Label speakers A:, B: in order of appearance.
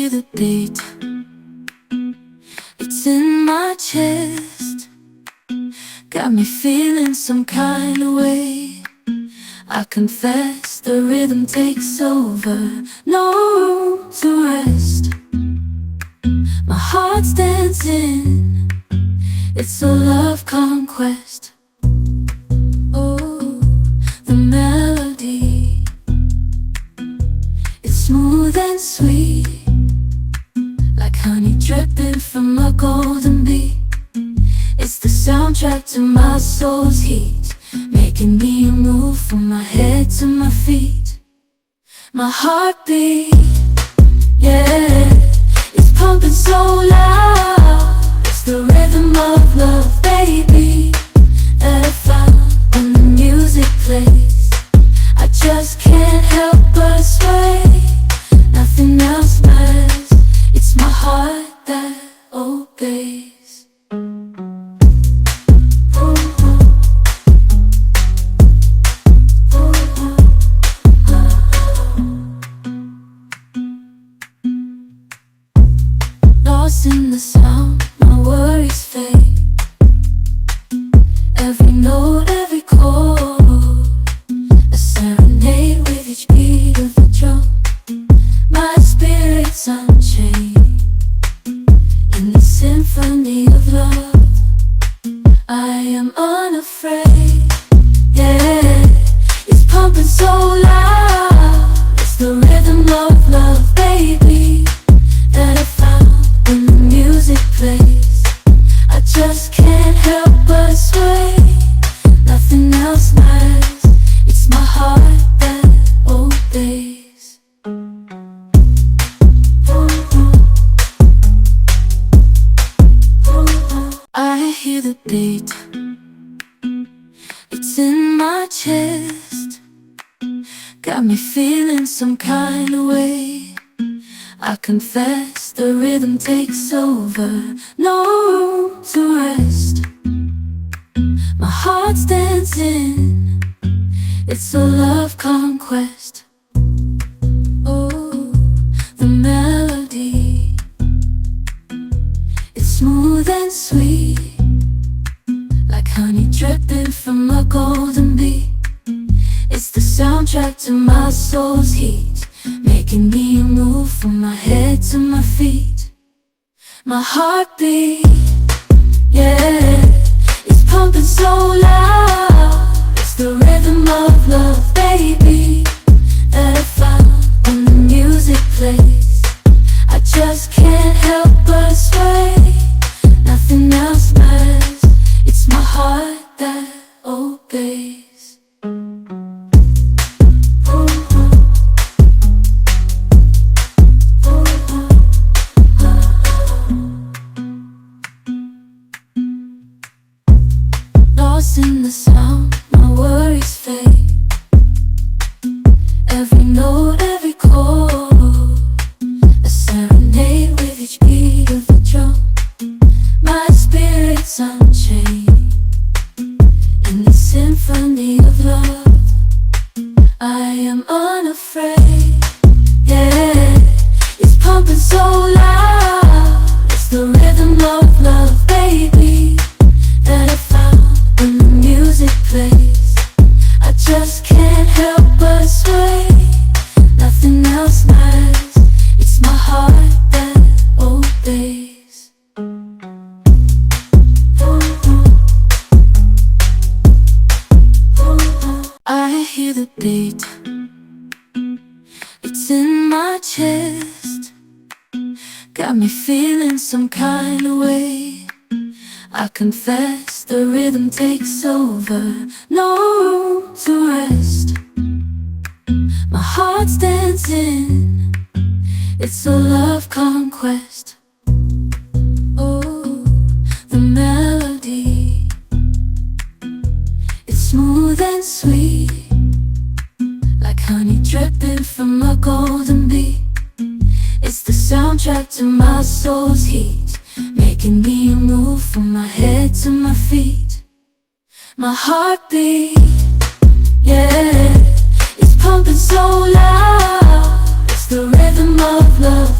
A: hear the beat, it's in my chest, got me feeling some kind of way. I confess the rhythm takes over, no room to rest. My heart's dancing, it's a love conquest. Oh, the melody, it's smooth and sweet, like honey dripping from a golden bee. It's the soundtrack to my soul's heat, making me move from my head to my feet. My heartbeat, yeah, it's pumping so loud. It's the rhythm of love, baby, that I found when the music plays. I just can't help but sway, nothing else matters. It's my heart that obeys. Lost in the sound, my worries fade. Every note, every chord, a serenade with each beat of the drum. My spirit's unchained in the symphony of love. I am unafraid, yeah, it's pumping so loud. It's the rhythm of love, baby, that I found when the music plays. I just can't help but sway, nothing else matters. It's my heart that obeys. I hear the beat, it's in my chest, got me feeling some kind of way. I confess the rhythm takes over, no room to rest. My heart's dancing, it's a love conquest. Oh, the melody, it's smooth and sweet, like honey dripping from a golden bee. It's the soundtrack to my soul's heat, making me move from my head to my feet. My heartbeat, yeah, it's pumping so loud. It's the rhythm of love, baby, that I found when the music plays. I just can't help but sway, nothing else matters. It's my heart that obeys. Lost in the sound, my worries fade. Every note, every chord, a serenade with each beat of the drum. My spirit's unchained in the symphony of love. I am unafraid, yeah, it's pumping so loud. It's the rhythm of love, baby, that I found when the music plays. I just can't help but sway, nothing else matters. It's my heart that obeys. I hear the beat, it's in my chest, got me feeling some kind of way. I confess the rhythm takes over, no room to rest. My heart's dancing, it's a love conquest. Oh, the melody, it's smooth and sweet, like honey dripping from a golden bee. It's the soundtrack to my soul's heat, making me move from my head to my feet. My heartbeat, yeah, it's pumping so loud. It's the rhythm of love,